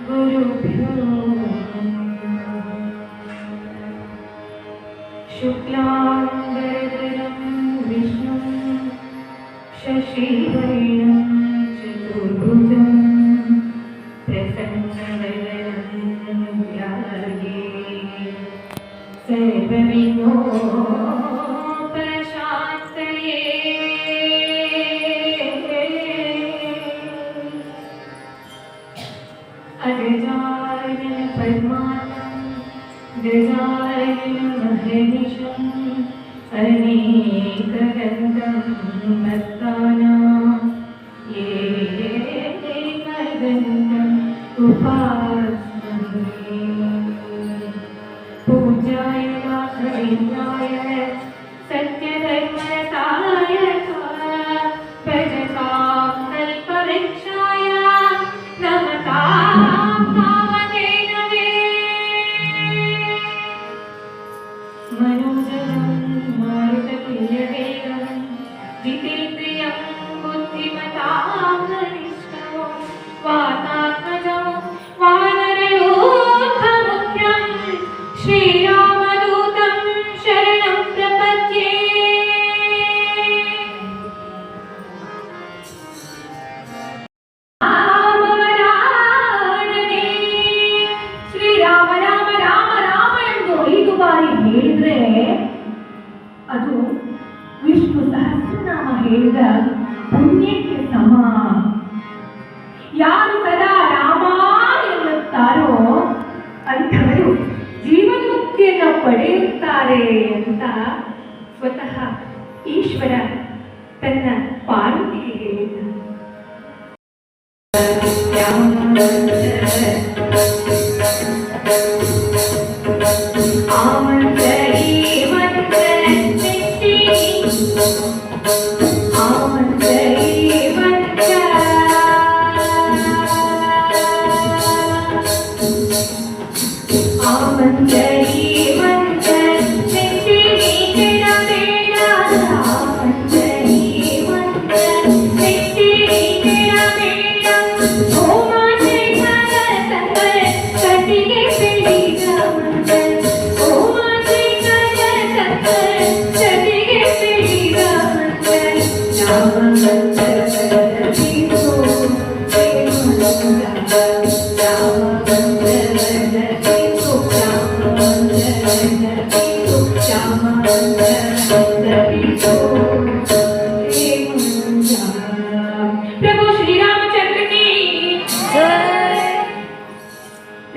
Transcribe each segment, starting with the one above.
गुरुभ्यो शुक्लांबरधरं विष्णुं शशिवर्णं चतुर्भुजं प्रसन्नवदनं ध्यायेत् सर्वविघ्नोपशान्तये। अगजानन पद्मानं गजाननं महर्निशम् अनेकदन्तं भक्तानां एकदन्तम् उपास्महे। पूज्याय राघवेन्द्राय सत्यधर्मरताय भजतां कल्पवृक्षाय नमतां कामधेनवे। मनोजवं मारुततुल्यवेगं जितेन्द्रियं बुद्धिमतां वरिष्ठं वातात्मजं वानरयूथमुख्यं श्रीरामदूतं शरणं प्रपद्ये। ಶ್ರೀರಾಮ ರಾಮ ರಾಮ ರಾಮ ಎಂದು 5 ಬಾರಿ ಹೇಳಿದ್ರೆ ಅದು ವಿಷ್ಣು ಸಹಸ್ರನಾಮ ಹೇಳಿದ ಪುಣ್ಯಕ್ಕೆ ಸಮ. ಯಾರು ಸದಾ ರಾಮ ಎನ್ನುತ್ತಾರೋ ಅಂಥವರು ಜೀವನ್ಮುಕ್ತಿಯನ್ನು ಪಡೆಯುತ್ತಾರೆ ಅಂತ ಸ್ವತಃ ಈಶ್ವರ ತನ್ನ ಪಾರ್ವತಿಗೆ ಹೇಳಿದ. प्रभु श्री रामचंद्र की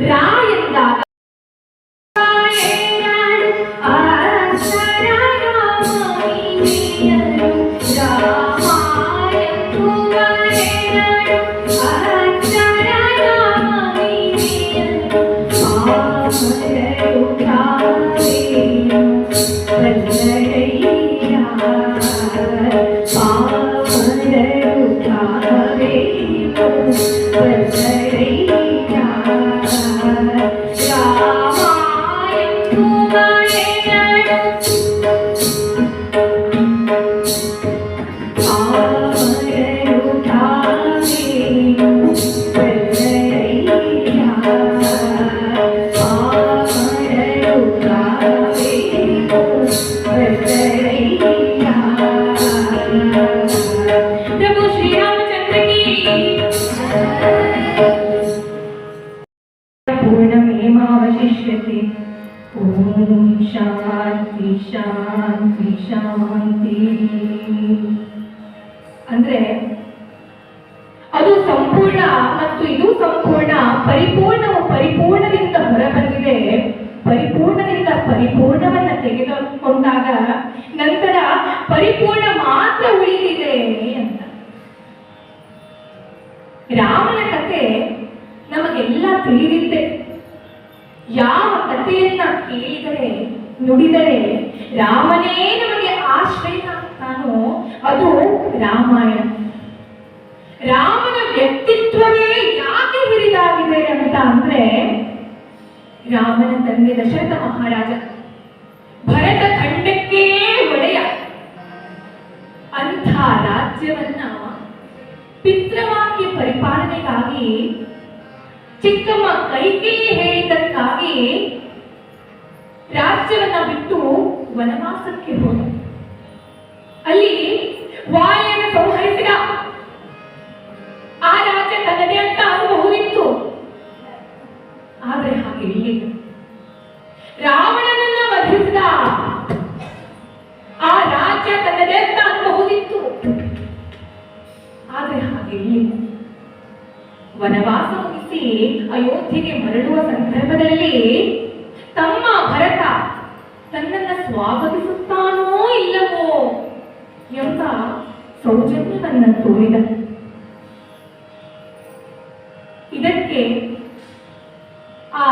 रायंदाग पूर्णमेवावशिष्यते। ॐ शांति शांति शांति ಅಂದ್ರೆ ಅದು ಸಂಪೂರ್ಣ ಮತ್ತು ಇದು ಸಂಪೂರ್ಣ. ಪರಿಪೂರ್ಣವು ಪರಿಪೂರ್ಣದಿಂದ ಹೊರಬಂದಿದೆ. ಪರಿಪೂರ್ಣದಿಂದ ಪರಿಪೂರ್ಣವನ್ನ ತೆಗೆದುಕೊಂಡಾಗ ನಂತರ ಪರಿಪೂರ್ಣ ಮಾತ್ರ ಉಳಿದಿದೆ ಅಂತ. ರಾಮನ ಕಥೆ ನಮಗೆಲ್ಲ ತಿಳಿದಿದೆ. ಯಾವ ಕಥೆಯನ್ನ ಕೇಳಿದರೆ ನುಡಿದರೆ ರಾಮನೇ ನಮಗೆ ಆಶ್ರಯನಾಗ್ತಾನೋ ಅದು ರಾಮಾಯಣ. ರಾಮನ ವ್ಯಕ್ತಿತ್ವವೇ ಯಾಕೆ ಹಿರಿದಾಗಿದೆ ಅಂತ ಅಂದ್ರೆ, ರಾಮನ ತಂದೆ ದಶರಥ ಮಹಾರಾಜ ಭರತ ಖಂಡಕ್ಕೆ ಒಡೆಯ. ಅಂಥ ರಾಜ್ಯವನ್ನ ಪಿತೃವಾಕ್ಯ ಪರಿಪಾಲನೆಗಾಗಿ ಚಿಕ್ಕಮ್ಮ ಕೈಕೇಯಿ ಹೇಳಿದ್ದಕ್ಕಾಗಿ ರಾಜ್ಯವನ್ನ ಬಿಟ್ಟು ವನವಾಸಕ್ಕೆ ಹೋದ. ಅಲ್ಲಿ ವಾಲಿಯನ್ನು ಸಂಹರಿಸಿದ. ಆ ರಾಜ್ಯ ತನ್ನದೇ ಅಂತ ಆಗಬಹುದಿತ್ತು, ಆದ್ರೆ ಹಾಗೆ ಇರಲಿಲ್ಲ. ರಾವಣನನ್ನ ವಧಿಸಿದ. ಆ ರಾಜ್ಯ ತನ್ನದೇ ಅಂತ ಆಗಬಹುದಿತ್ತು, ಆದ್ರೆ ಹಾಗೆ ಇರಲಿಲ್ಲ. ವನವಾಸ ಮುಗಿಸಿ ಅಯೋಧ್ಯೆಗೆ ಮರಳುವ ಸಂದರ್ಭದಲ್ಲಿ ತಮ್ಮ ಭರತ ತನ್ನನ್ನ ಸ್ವಾಗತಿಸುತ್ತಾನೋ ಇಲ್ಲವೋ ಎಂಬ ಸೌಜನ್ಯವನ್ನ ತೋರಿದ. ಇದಕ್ಕೆ ಆ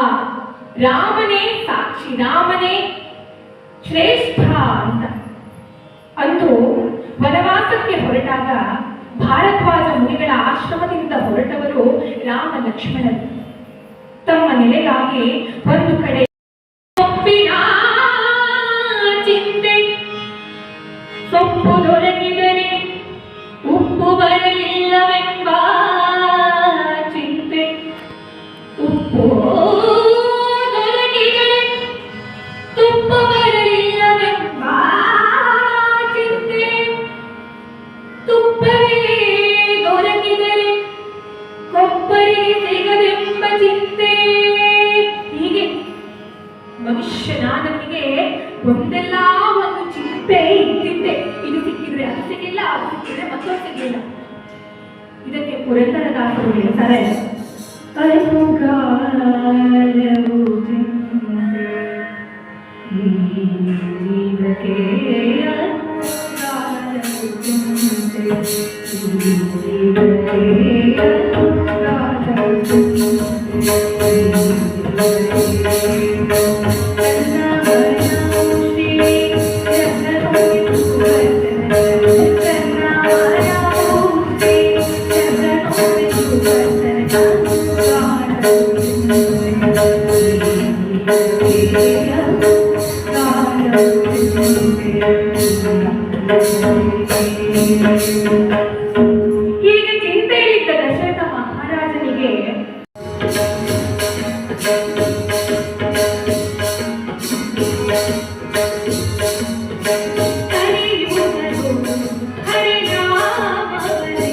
ರಾಮನೇ ಸಾಕ್ಷಿ, ರಾಮನೇ ಶ್ರೇಷ್ಠ ಅಂತ. ಅಂದು ವನವಾಸಕ್ಕೆ ಹೊರಟಾಗ ಭಾರದ್ವಾಜ ಮುನಿಗಳ ಆಶ್ರಮದಿಂದ ಹೊರಟವರು ರಾಮ ಲಕ್ಷ್ಮಣರು. ತಮ್ಮ ನೆಲೆಗಾಗಿ ಒಂದು ಕಡೆ ಚಿಂತೆ, ಸೊಪ್ಪು ದೊರಕಿದರೆ ಉಪ್ಪು ಬರಲಿಲ್ಲವೆಂಬ ಚಿಂತೆ, ಉಪ್ಪು ದೊರಕಿದರೆ ತುಪ್ಪ ಬರಲಿಲ್ಲವೆಂಬ ಚಿಂತೆ, ತುಪ್ಪವೇ ದೊರಕಿದರೆ ಕೊಬ್ಬರಿಗೆ ಸಿಗದೆಂಬ ಚಿಂತೆ. ಹೀಗೆ ಮನುಷ್ಯನಾದವನಿಗೆ ಒಂದೆಲ್ಲ ಒಂದು ಚಿಂತೆ ಇದ್ದಿದ್ದೆ. ಇದು ಸಿಕ್ಕಿದ್ರೆ ಅದು ಸಿಗಲಿಲ್ಲ, ಅದು ಸಿಕ್ಕಿದ್ರೆ ಮತ್ತೊಂದು ಸಿಗಲಿಲ್ಲ. ಇದಕ್ಕೆ ಪುರಂದರದಾಸರು ಹೇಳ್ತಾರೆ, ಹೀಗೆ ಚಿಂತೆಯಲ್ಲಿದ್ದ Dasharatha ಮಹಾರಾಜನಿಗೆ Hare Rama, Hare Rama.